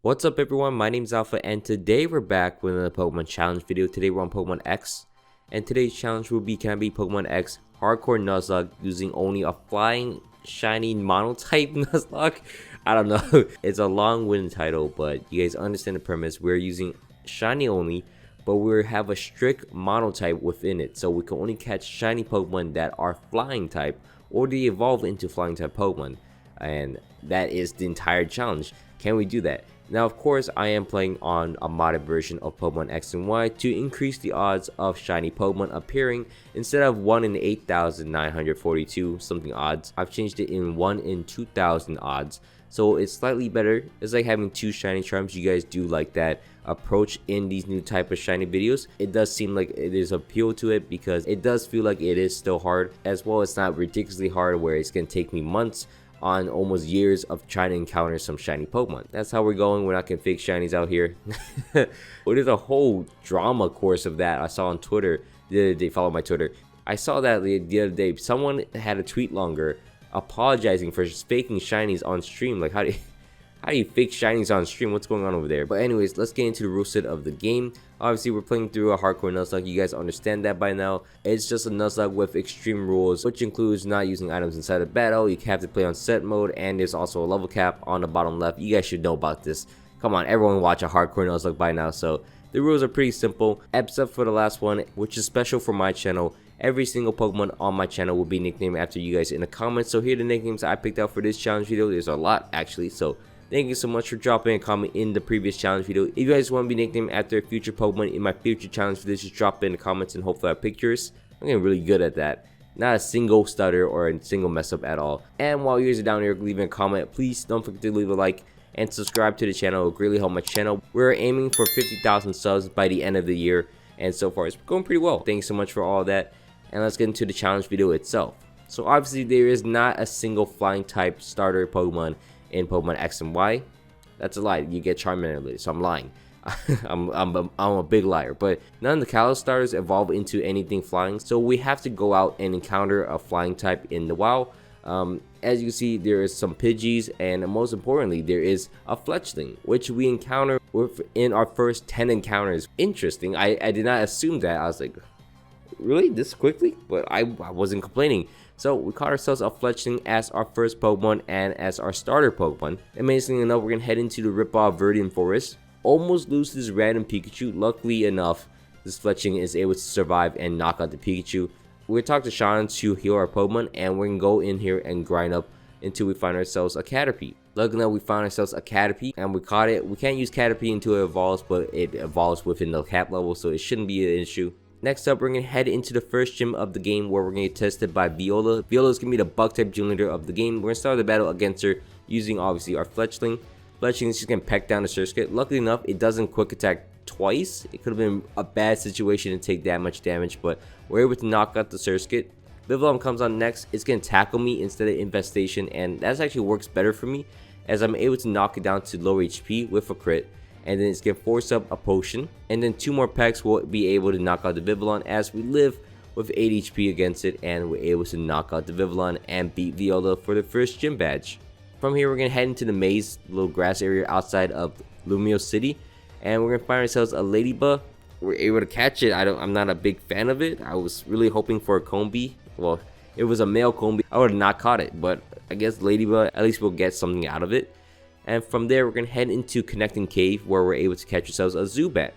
What's up everyone, my name is Alpha and today we're back with another Pokemon challenge video. Today we're on Pokemon X and today's challenge will be Pokemon X Hardcore Nuzlocke using only a flying shiny monotype Nuzlocke. I don't know, it's a long-winded title, but you guys understand the premise. We're using shiny only, but we have a strict monotype within it, so we can only catch shiny Pokemon that are flying type or they evolve into flying type Pokemon, and that is the entire challenge. Can we do that? Now, of course, I am playing on a modded version of Pokemon X and Y to increase the odds of shiny Pokemon appearing. Instead of 1 in 8,942 something odds, I've changed it in 1 in 2,000 odds. So it's slightly better. It's like having 2 shiny charms. You guys do like that approach in these new type of shiny videos. It does seem like it is appeal to it because it does feel like it is still hard. As well, it's not ridiculously hard where it's going to take me months on almost years of trying to encounter some shiny Pokemon. That's how we're going. We're not gonna fake shinies out here. But there's a whole drama course of that I saw on Twitter the other day. Follow my Twitter. I saw that the other day. Someone had a tweet longer apologizing for faking shinies on stream. Like, how do you fake shinies on stream? What's going on over there? But anyways, let's get into the rule set of the game. Obviously, we're playing through a hardcore Nuzlocke. You guys understand that by now. It's just a Nuzlocke with extreme rules, which includes not using items inside a battle. You have to play on set mode, and there's also a level cap on the bottom left. You guys should know about this. Come on, everyone watch a hardcore Nuzlocke by now. So the rules are pretty simple, except for the last one, which is special for my channel. Every single Pokemon on my channel will be nicknamed after you guys in the comments. So here are the nicknames I picked out for this challenge video. There's a lot actually, so thank you so much for dropping a comment in the previous challenge video. If you guys want to be nicknamed after a future Pokemon in my future challenge videos, just drop it in the comments and hopefully I pick yours. I'm getting really good at that. Not a single stutter or a single mess up at all. And while you guys are down here leaving a comment, please don't forget to leave a like and subscribe to the channel. It will greatly help my channel. We're aiming for 50,000 subs by the end of the year, and so far it's going pretty well. Thanks so much for all of that. And let's get into the challenge video itself. So obviously there is not a single flying type starter Pokemon in Pokemon X and Y. That's a lie. You get Charmander, so I'm lying. I'm a big liar. But none of the Kalos starters evolve into anything flying, so we have to go out and encounter a flying type in the WoW. As you can see, there is some Pidgeys, and most importantly, there is a Fletchling, which we encounter within our first 10 encounters. Interesting. I did not assume that. I was like, really, this quickly? But I wasn't complaining. So we caught ourselves a Fletchling as our first Pokemon and as our starter Pokemon. Amazingly enough, we're gonna head into the Rip-Off Verdian Forest. Almost lose this random Pikachu. Luckily enough, this Fletchling is able to survive and knock out the Pikachu. We're gonna talk to Sean to heal our Pokemon, and we're gonna go in here and grind up until we find ourselves a Caterpie. Luckily enough, we found ourselves a Caterpie and we caught it. We can't use Caterpie until it evolves, but it evolves within the cap level, so it shouldn't be an issue. Next up, we're going to head into the first gym of the game where we're going to get tested by Viola. Viola is going to be the bug type gym leader of the game. We're going to start the battle against her using obviously our Fletchling. Fletchling is just going to peck down the Surskit. Luckily enough, it doesn't quick attack twice. It could have been a bad situation to take that much damage, but we're able to knock out the Surskit. Vivillon comes on next. It's going to tackle me instead of Infestation, and that actually works better for me as I'm able to knock it down to low HP with a crit. And then it's going to force up a potion, and then 2 more pecks will be able to knock out the Vivillon as we live with 8 HP against it, and we're able to knock out the Vivillon and beat Viola for the first gym badge. From here, we're going to head into the maze, little grass area outside of Lumio City, and we're going to find ourselves a Ladybug. We're able to catch it. I'm not a big fan of it. I was really hoping for a Combee. Well, it was a male Combee. I would have not caught it, but I guess Ladybug, at least we'll get something out of it. And from there, we're going to head into Connecting Cave where we're able to catch ourselves a Zubat.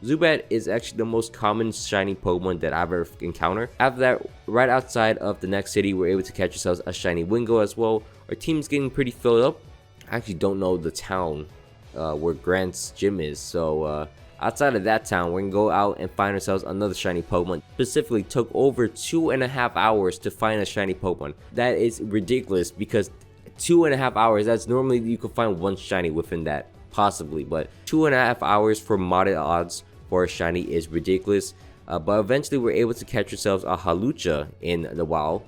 Zubat is actually the most common shiny Pokemon that I've ever encountered. After that, right outside of the next city, we're able to catch ourselves a shiny Wingo as well. Our team's getting pretty filled up. I actually don't know the town where Grant's gym is. So outside of that town, we're going to go out and find ourselves another shiny Pokemon. Specifically, took over 2.5 hours to find a shiny Pokemon. That is ridiculous because 2.5 hours, that's normally you could find 1 shiny within that, possibly, but 2.5 hours for modded odds for a shiny is ridiculous. But eventually we're able to catch ourselves a Halucha in the WoW.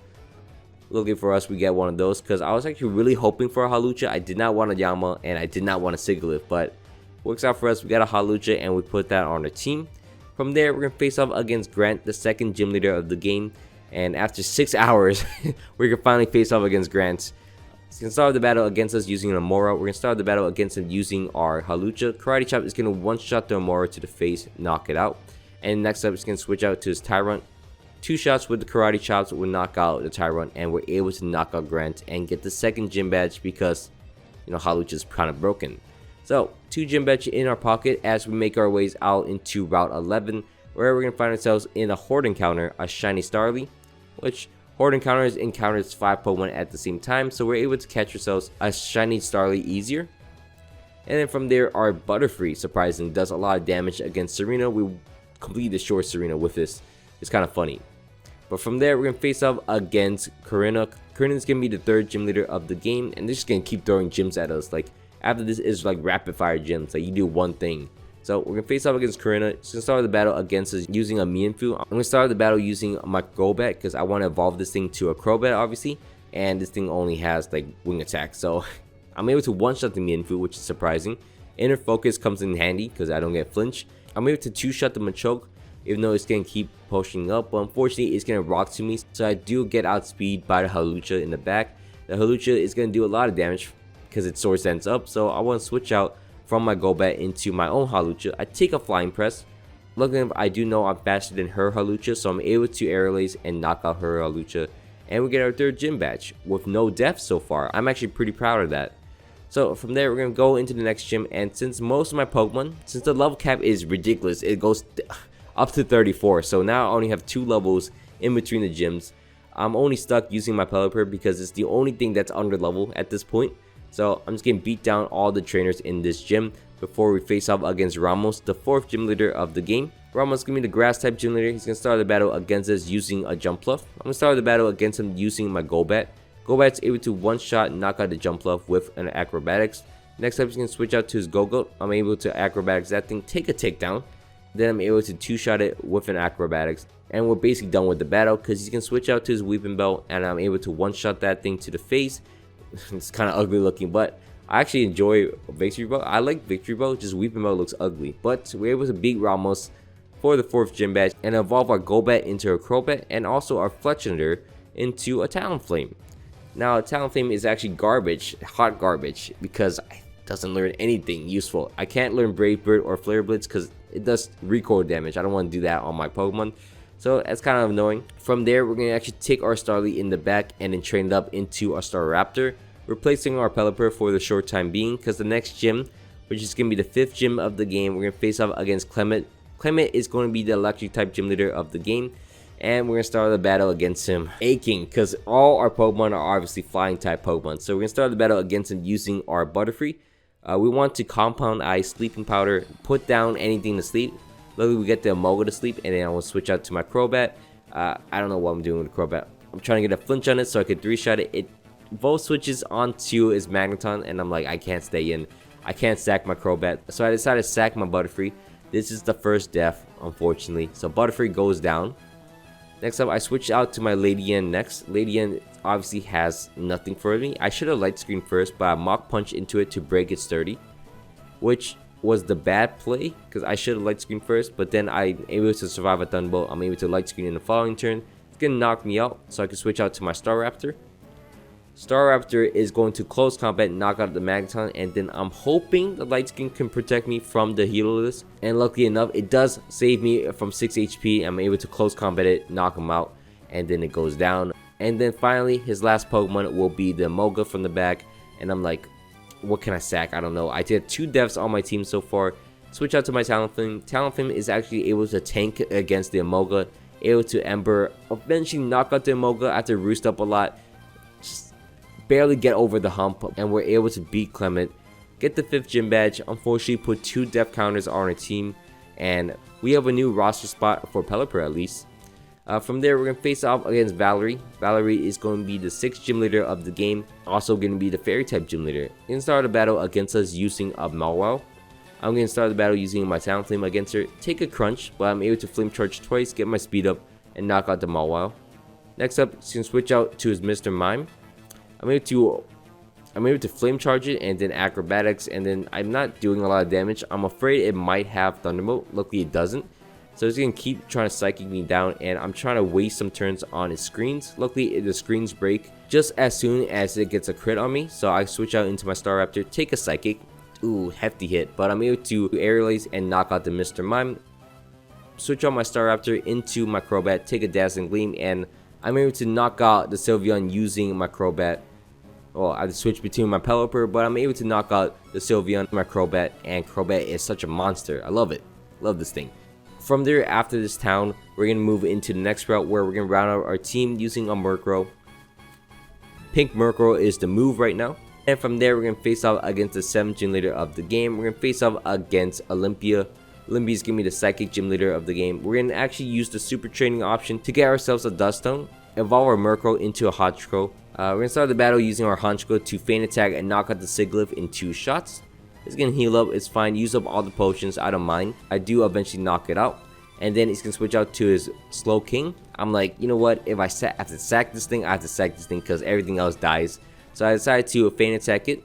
Looking for us, we get one of those because I was actually really hoping for a Halucha. I did not want a Yama and I did not want a Sigilyph, but works out for us. We got a Halucha and we put that on our team. From there, we're gonna face off against Grant, the second gym leader of the game, and after 6 hours we can finally face off against Grant. He's gonna start the battle against us using an Amora. We're gonna start the battle against him using our Hawlucha. Karate Chop is gonna one-shot the Amora to the face, knock it out. And next up, he's gonna switch out to his Tyrant. 2 shots with the Karate Chops will knock out the Tyrant, and we're able to knock out Grant and get the second gym badge because, you know, Hawlucha is kind of broken. So 2 gym badge in our pocket as we make our ways out into Route 11, where we're gonna find ourselves in a Horde encounter, a Shiny Starly, which Horde encounters 5 Pokemon at the same time, so we're able to catch ourselves a Shiny Starly easier. And then from there, our Butterfree, surprisingly, does a lot of damage against Serena. We completely destroy Serena with this. It's kind of funny. But from there, we're going to face off against Corinna. Corinna's going to be the 3rd gym leader of the game, and they're just going to keep throwing gyms at us. Like, after this is like rapid fire gyms, like you do one thing. So we're going to face off against Corinna. She's going to start the battle against us using a Mienfoo. I'm going to start the battle using my Golbat because I want to evolve this thing to a Crobat, obviously. And this thing only has like wing attack. So I'm able to one-shot the Mienfoo, which is surprising. Inner Focus comes in handy because I don't get flinch. I'm able to 2-shot the Machoke, even though it's going to keep pushing up. But unfortunately, it's going to rock to me. So I do get outspeed by the Hawlucha in the back. The Hawlucha is going to do a lot of damage because its sword stands up. So I want to switch out from my Golbat into my own Hawlucha. I take a Flying Press. Luckily, I do know I'm faster than her Hawlucha, so I'm able to Aerial Ace and knock out her Hawlucha. And we get our 3rd gym badge with no deaths so far. I'm actually pretty proud of that. So from there, we're going to go into the next gym. And since most of my Pokemon, since the level cap is ridiculous, it goes up to 34. So now I only have 2 levels in between the gyms. I'm only stuck using my Pelipper because it's the only thing that's under level at this point. So I'm just going to beat down all the trainers in this gym before we face off against Ramos, the 4th gym leader of the game. Ramos is going to be the grass type gym leader. He's going to start the battle against us using a Jumpluff. I'm going to start the battle against him using my Golbat. Golbat's able to one-shot knock out the Jumpluff with an Acrobatics. Next up, he's going to switch out to his Go-Goat. I'm able to Acrobatics that thing, take a takedown. Then I'm able to 2-shot it with an Acrobatics. And we're basically done with the battle because he's going to switch out to his Weeping Bell. And I'm able to one-shot that thing to the face. It's kind of ugly looking, but I actually enjoy Victory Bell. I like Victory Bell, just Weeping Bell looks ugly. But we're able to beat Ramos for the 4th gym badge and evolve our Golbat into a Crobat and also our Fletchinder into a Talonflame. Now, Talonflame is actually garbage, hot garbage, because it doesn't learn anything useful. I can't learn Brave Bird or Flare Blitz because it does recoil damage. I don't want to do that on my Pokemon. So that's kind of annoying. From there, we're going to actually take our Starly in the back and then train it up into a Staraptor, replacing our Pelipper for the short time being, because the next gym, which is going to be the 5th gym of the game, we're going to face off against Clement. Clement is going to be the electric type gym leader of the game, and we're going to start the battle against him aching because all our Pokemon are obviously flying type Pokemon. So we're going to start the battle against him using our Butterfree. We want to Compound Ice, Sleeping Powder, put down anything to sleep. Luckily, we get the Amoga to sleep, and then I will switch out to my Crobat. I don't know what I'm doing with the Crobat. I'm trying to get a flinch on it so I could 3-shot it. It both switches onto his Magneton, and I'm like, I can't stay in. I can't sack my Crobat, so I decided to sack my Butterfree. This is the first death, unfortunately. So Butterfree goes down. Next up, I switch out to my Ladian next. Ladian obviously has nothing for me. I should have Light Screen first, but I Mach Punch into it to break its sturdy, which was the bad play because I should have Light Screen first, but then I'm able to survive a Thunderbolt. I'm able to Light Screen in the following turn. It's gonna knock me out, so I can switch out to my Staraptor. Staraptor is going to close combat, knock out the Magneton, and then I'm hoping the Light Screen can protect me from the Healerless. And luckily enough, it does save me from 6 HP. I'm able to close combat it, knock him out, and then it goes down. And then finally, his last Pokemon will be the Amoga from the back, and I'm like, what can I sack? I don't know. I did 2 deaths on my team so far. Switch out to my Talonflame. Talonflame is actually able to tank against the Amoga, able to Ember, eventually knock out the Amoga after roost up a lot. Just barely get over the hump, and we're able to beat Clement, get the 5th gym badge. Unfortunately, put 2 death counters on our team, and we have a new roster spot for Pelipper at least. From there, we're going to face off against Valerie. Valerie is going to be the 6th gym leader of the game, also going to be the fairy type gym leader. Going to start a battle against us using a Mawile. I'm going to start the battle using my Talonflame against her, take a crunch, but I'm able to Flame Charge twice, get my speed up, and knock out the Mawile. Next up, he's going to switch out to his Mr. Mime. I'm able to Flame Charge it and then Acrobatics, and then I'm not doing a lot of damage. I'm afraid it might have Thunderbolt. Luckily it doesn't. So it's gonna keep trying to psychic me down, and I'm trying to waste some turns on its screens. Luckily the screens break just as soon as it gets a crit on me, so I switch out into my Staraptor, take a psychic. Ooh, hefty hit, but I'm able to aerialize and knock out the Mr. Mime. Switch out my Staraptor into my Crobat, take a Dazzling Gleam, and I'm able to knock out the Sylveon using my Crobat. Well, I have to switch between my Pelipper, but I'm able to knock out the Sylveon, my Crobat, and Crobat is such a monster. I love it. Love this thing. From there, after this town, we're going to move into the next route where we're going to round out our team using a Murkrow. Pink Murkrow is the move right now. And from there, we're going to face off against the 7th gym leader of the game. We're going to face off against Olympia. Olympia is going to be the psychic gym leader of the game. We're going to actually use the super training option to get ourselves a Dust Stone, evolve our Murkrow into a Honchkrow. We're going to start the battle using our Honchkrow to feint attack and knock out the Sigilyph in 2 shots. It's going to heal up, it's fine, use up all the potions, I don't mind. I do eventually knock it out. And then he's going to switch out to his Slow King. I'm like, you know what, if I have to sack this thing, I have to sack this thing because everything else dies. So I decided to feint attack it.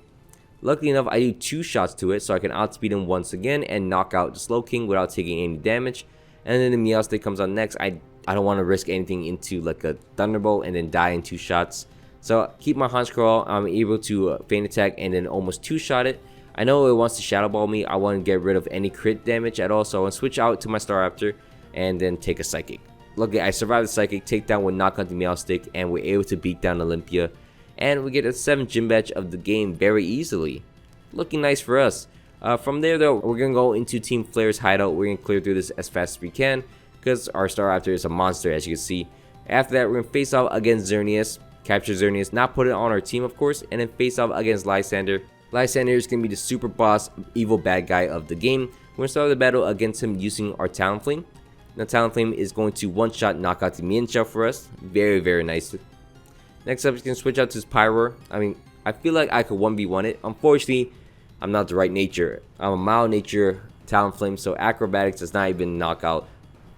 Luckily enough, I do 2 shots to it, so I can outspeed him once again and knock out the Slow King without taking any damage. And then the Meowstic comes on next. I don't want to risk anything into like a Thunderbolt and then die in 2 shots. So keep my Honchkrow, I'm able to feint attack and then almost 2-shot it. I know it wants to Shadow Ball me. I want to get rid of any crit damage at all, so I want to switch out to my Staraptor and then take a Psychic. Luckily, I survived the Psychic, takedown with knock out the Meowstic, and we're able to beat down Olympia. And we get a 7th gym badge of the game very easily. Looking nice for us. From there though, we're going to go into Team Flare's hideout. We're going to clear through this as fast as we can because our Staraptor is a monster, as you can see. After that, we're going to face off against Xerneas, capture Xerneas, not put it on our team of course, and then face off against Lysandre. Lysandre is going to be the super boss, evil bad guy of the game. We're going to start the battle against him using our Talonflame. Now Talonflame is going to one-shot knock out the Mienshao for us. Very, very nice. Next up, he's going to switch out to his Pyroar. I mean, I feel like I could 1v1 it. Unfortunately, I'm not the right nature. I'm a mild nature Talonflame, so acrobatics does not even knock out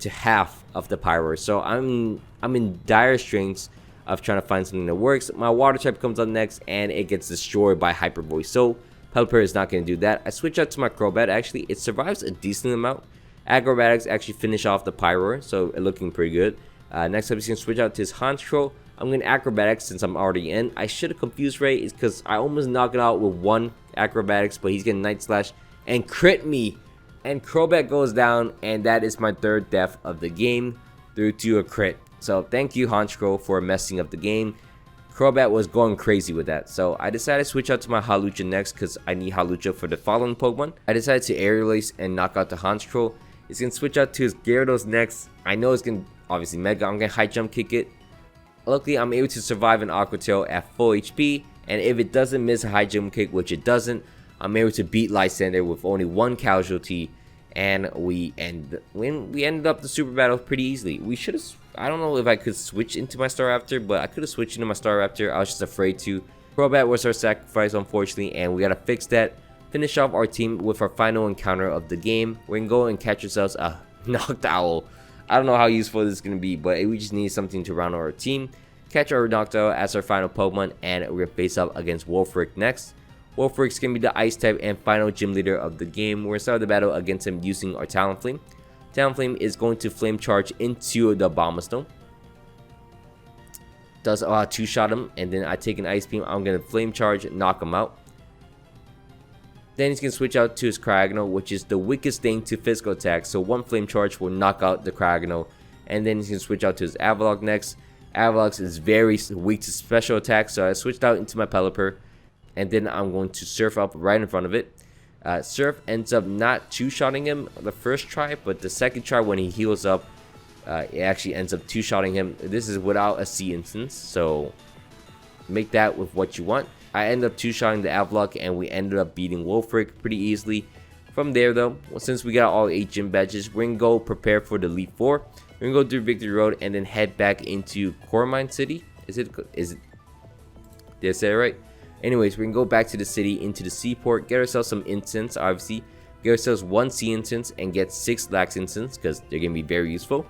to half of the Pyroar. So I'm in dire straits of trying to find something that works. My water type comes up next and it gets destroyed by Hyper Voice. So Pelipper is not going to do that. I switch out to my Crobat. Actually, it survives a decent amount. Acrobatics actually finish off the Pyroar, so it's looking pretty good. Next up, he's going to switch out to his Honchkrow. I'm going to Acrobatics since I'm already in. I should have confused Ray is because I almost knocked it out with 1 Acrobatics, but he's getting Night Slash and crit me. And Crobat goes down, and that is my 3rd death of the game through to a crit. So thank you Honchkrow for messing up the game. Crobat was going crazy with that. So I decided to switch out to my Hawlucha next because I need Hawlucha for the following Pokemon. I decided to Aerial Ace and knock out the Honchkrow. He's going to switch out to his Gyarados next. I know it's going to obviously Mega. I'm going to High Jump Kick it. Luckily, I'm able to survive an Aqua Tail at full HP. And if it doesn't miss a High Jump Kick, which it doesn't, I'm able to beat Lysandre with only 1 casualty. And we ended up the super battle pretty easily. We should have, I don't know if I could switch into my Staraptor, but I could have switched into my Staraptor. I was just afraid to. Crobat was our sacrifice, unfortunately, and we gotta fix that. Finish off our team with our final encounter of the game. We're gonna go and catch ourselves a Noctowl. I don't know how useful this is gonna be, but we just need something to round out our team. Catch our Noctowl as our final Pokemon, and we're gonna face up against Wolfric next. Wolfric's gonna be the Ice type and final gym leader of the game. We're gonna start the battle against him using our Talonflame. Talonflame is going to Flame Charge into the Abomasnow. Does 2-shot him, and then I take an Ice Beam. I'm gonna Flame Charge, knock him out. Then he's gonna switch out to his Cryogonal, which is the weakest thing to physical attack. So 1 Flame Charge will knock out the Cryogonal, and then he's gonna switch out to his Avalok next. Avalok is very weak to special attacks, so I switched out into my Pelipper. And then I'm going to Surf up right in front of it. Surf ends up not 2-shotting him the first try, but the second try when he heals up, it actually ends up 2-shotting him. This is without a C instance, so make that with what you want. I ended up 2-shotting the Avalok, and we ended up beating Wolfric pretty easily. From there though, since we got all 8 gym badges, we're gonna go prepare for the Elite 4. We're gonna go through Victory Road and then head back into Cormine City. Did I say it right? Anyways, we're gonna go back to the city, into the seaport, get ourselves some incense, obviously. Get ourselves 1 sea incense and get 6 lax incense because they're gonna be very useful.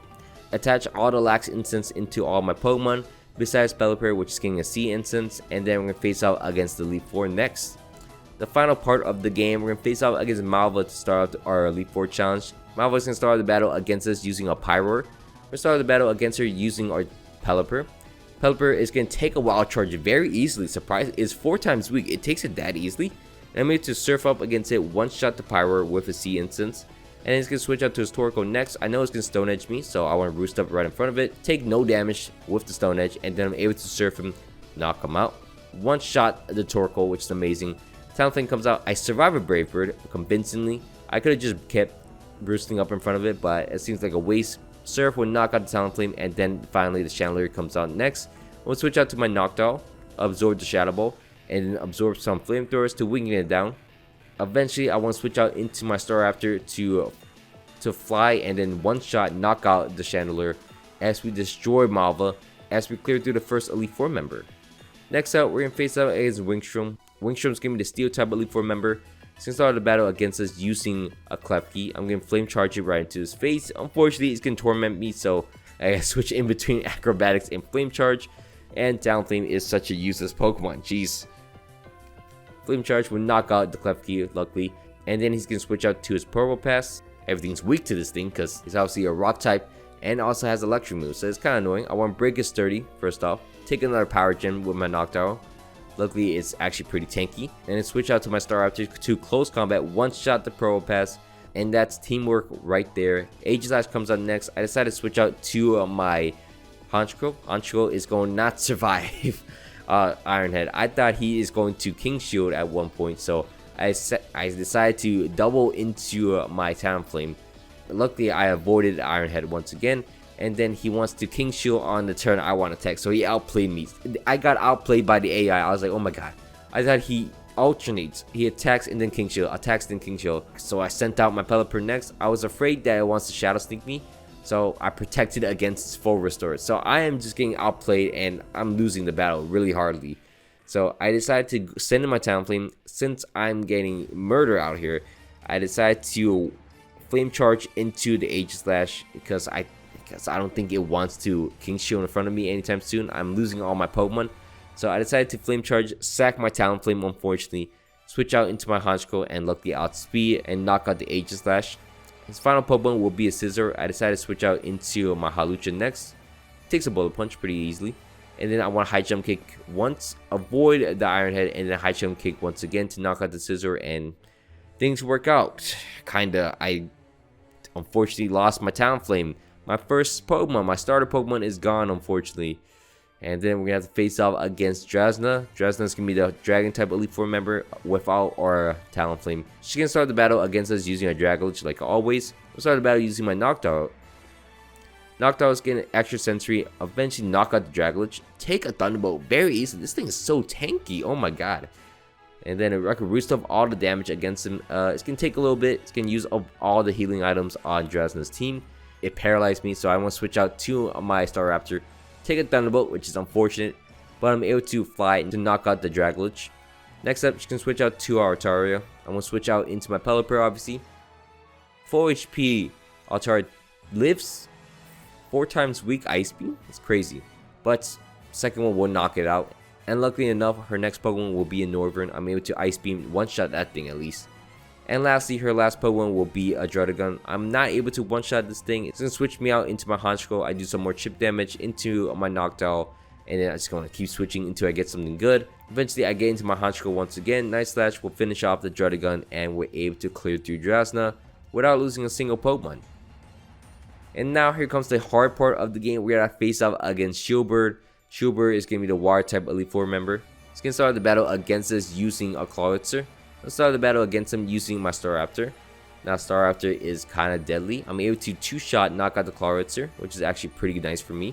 Attach all the lax incense into all my Pokemon, besides Pelipper, which is getting a sea incense, and then we're gonna face out against the Elite 4 next. The final part of the game, we're gonna face out against Malva to start out our Elite 4 challenge. Malva's gonna start the battle against us using a Pyroar. We're gonna start the battle against her using our Pelipper. Pelipper is gonna take a Wild Charge very easily. Surprise, it's 4 times weak. It takes it that easily. And I'm able to surf up against it, one-shot the Pyroar with a Sea Instance. And it's gonna switch out to his Torkoal next. I know it's gonna Stone Edge me, so I want to Roost up right in front of it. Take no damage with the Stone Edge, and then I'm able to surf him, knock him out. One-shot the Torkoal, which is amazing. Talonflame comes out. I survive a Brave Bird convincingly. I could have just kept roosting up in front of it, but it seems like a waste. Surf will knock out the Talonflame, and then finally the Chandelier comes out next. We'll switch out to my Noctowl, absorb the Shadow Ball, and then absorb some Flamethrowers to wing it down. Eventually, I want to switch out into my Staraptor to fly and then one-shot knock out the Chandelier as we destroy Malva as we clear through the first Elite Four member. Next out, we're going to face out against Wingstrom. Wingstrom's giving me the Steel type Elite Four member. He's going to start the battle against us using a Klefki. I'm going to Flame Charge it right into his face. Unfortunately, he's going to Torment me, so I gotta switch in between Acrobatics and Flame Charge. And Talonflame is such a useless Pokemon, jeez. Flame Charge will knock out the Klefki, luckily. And then he's going to switch out to his Purple Pass. Everything's weak to this thing because he's obviously a Rock type and also has Electric moves, so it's kind of annoying. I want to break his Sturdy first off. Take another Power Gem with my Noctowl. Luckily, it's actually pretty tanky. And then switch out to my Staraptor to close combat, one-shot the Purple Pass. And that's teamwork right there. Aegislash comes out next. I decided to switch out to my Honchkrow. Honchkrow is going to not survive Ironhead. I thought he is going to King Shield at one point, so I decided to double into my Talonflame. Luckily, I avoided Ironhead once again, and then he wants to King Shield on the turn I want to attack, so he outplayed me. I got outplayed by the AI. I was like, oh my god. I thought he alternates. He attacks and then King Shield, attacks then King Shield. So I sent out my Pelipper next. I was afraid that it wants to Shadow Sneak me, so I protected against his full restore. So I am just getting outplayed and I'm losing the battle really hardly. So I decided to send in my Talonflame. Since I'm getting murder out here, I decided to Flame Charge into the Aegislash because I don't think it wants to King Shield in front of me anytime soon. I'm losing all my Pokemon. So I decided to Flame Charge, sack my Talonflame unfortunately, switch out into my Honchkrow and luckily outspeed and knock out the Aegislash. His final Pokemon will be a Scizor. I decided to switch out into my Hawlucha next. Takes a Bullet Punch pretty easily. And then I want High Jump Kick once, avoid the Ironhead, and then High Jump Kick once again to knock out the Scizor, and things work out. Kinda, I unfortunately lost my Talonflame. My first Pokemon, my starter Pokemon is gone unfortunately. And then we're gonna have to face off against Drasna. Drasna's gonna be the Dragon type Elite Four member without our Talonflame. She's gonna start the battle against us using a Dragolich like always. We'll start the battle using my Noctowl. Noctowl is getting extra sensory, eventually knock out the Dragolich. Take a Thunderbolt very easily. This thing is so tanky, oh my god. And then I can roost up all the damage against him. It's gonna take a little bit. It's gonna use up all the healing items on Drasna's team. It paralyzed me, so I want to switch out to my Staraptor. Take a Thunderbolt, which is unfortunate, but I'm able to fly to knock out the Dragolich. Next up, you can switch out to our Altaria. I'm going to switch out into my Pelipper, obviously. Full HP, Altaria lives 4 times weak Ice Beam. It's crazy, but second one will knock it out. And luckily enough, her next Pokemon will be a Northern. I'm able to Ice Beam, one-shot that thing at least. And lastly, her last Pokemon will be a Druddigon. I'm not able to one-shot this thing. It's going to switch me out into my Honchkrow. I do some more chip damage into my Noctowl. And then I'm just going to keep switching until I get something good. Eventually, I get into my Honchkrow once again. Night Slash will finish off the Druddigon. And we're able to clear through Drasna without losing a single Pokemon. And now here comes the hard part of the game. We're going to face off against Shieldbird. Shieldbird is going to be the Water type Elite Four member. He's going to start the battle against us using a Clawitzer. Let's start the battle against him using my Staraptor. Now Staraptor is kind of deadly. I'm able to 2-shot knock out the Clawitzer, which is actually pretty nice for me.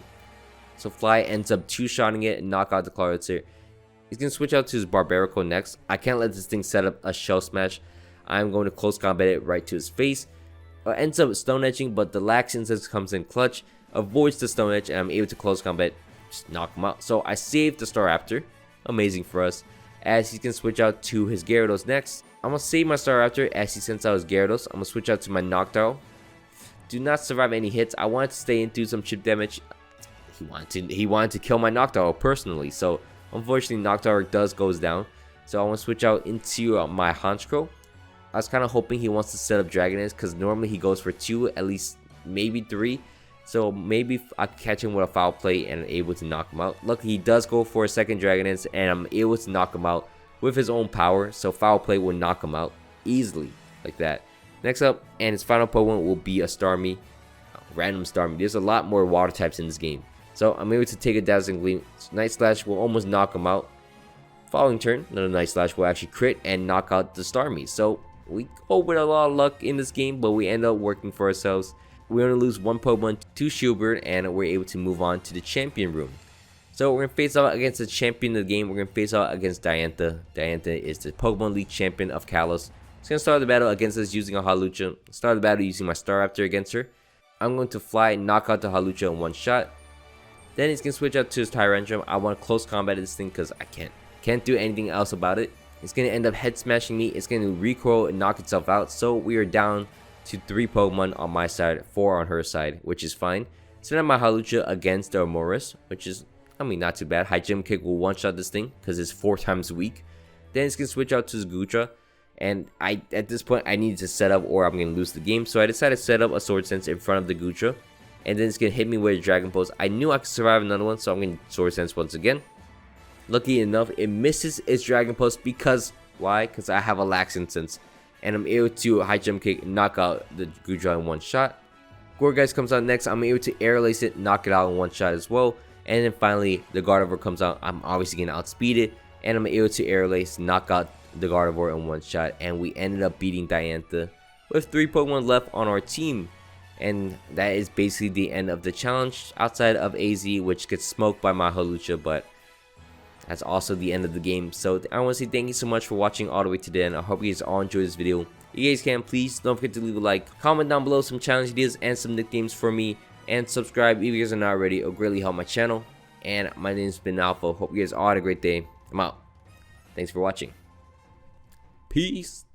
So Fly ends up 2-shotting it and knock out the Clawitzer. He's going to switch out to his Barbarical next. I can't let this thing set up a Shell Smash. I'm going to close combat it right to his face. Ends up Stone Edging, but the Lax Instance comes in clutch. Avoids the Stone Edge and I'm able to close combat. Just knock him out. So I saved the Staraptor. Amazing for us. As he can switch out to his Gyarados next. I'm going to save my Staraptor as he sends out his Gyarados. I'm going to switch out to my Noctowl. Do not survive any hits. I wanted to stay and do some chip damage. He wanted to kill my Noctowl personally. So unfortunately Noctowl goes down. So I want to switch out into my Honchkrow. I was kind of hoping he wants to set up Dragoness, because normally he goes for 2, at least maybe 3. So maybe I could catch him with a foul play and able to knock him out. Look, he does go for a second Dragoness, and I'm able to knock him out with his own power. So foul play will knock him out easily like that. Next up, and his final Pokemon will be a Starmie, random Starmie. There's a lot more water types in this game. So I'm able to take a Dazzling Gleam. Night Slash will almost knock him out. Following turn, another Night Slash will actually crit and knock out the Starmie. So we go with a lot of luck in this game, but we end up working for ourselves. We only lose 1 Pokemon to Shieldbird, and we're able to move on to the champion room. So we're going to face out against the champion of the game. We're going to face out against Diantha. Diantha is the Pokemon League champion of Kalos. It's going to start the battle against us using a Hawlucha. Start the battle using my Staraptor against her. I'm going to fly and knock out the Hawlucha in 1 shot. Then he's going to switch out to his Tyrantrum. I want to close combat this thing because I can't do anything else about it. It's going to end up head smashing me. It's going to recoil and knock itself out. So we are down to 3 Pokemon on my side, 4 on her side, which is fine. Send out my Hawlucha against the Amoris, which is, I mean, not too bad. High Gym Kick will one-shot this thing because it's 4 times weak. Then it's going to switch out to Zgutra. And at this point, I needed to set up or I'm going to lose the game. So I decided to set up a Sword Sense in front of the Gutra. And then it's going to hit me with a Dragon Pulse. I knew I could survive another one, so I'm going to Sword Sense once again. Lucky enough, it misses its Dragon Pulse because, why? Because I have a Laxant Sense. And I'm able to High Jump Kick, knock out the Gutra in 1 shot. Gourgeist comes out next. I'm able to Air Lace it, knock it out in 1 shot as well. And then finally, the Gardevoir comes out. I'm obviously going to outspeed it. And I'm able to Air Lace, knock out the Gardevoir in 1 shot. And we ended up beating Diantha with 3 Pokemon left on our team. And that is basically the end of the challenge outside of AZ, which gets smoked by my Hawlucha, but that's also the end of the game. So I want to say thank you so much for watching all the way to the end. I hope you guys all enjoyed this video. If you guys can, please don't forget to leave a like, comment down below some challenge ideas and some nicknames for me, and subscribe if you guys are not already. It'll greatly help my channel. And my name's been Alpha. Hope you guys all had a great day. I'm out. Thanks for watching. Peace.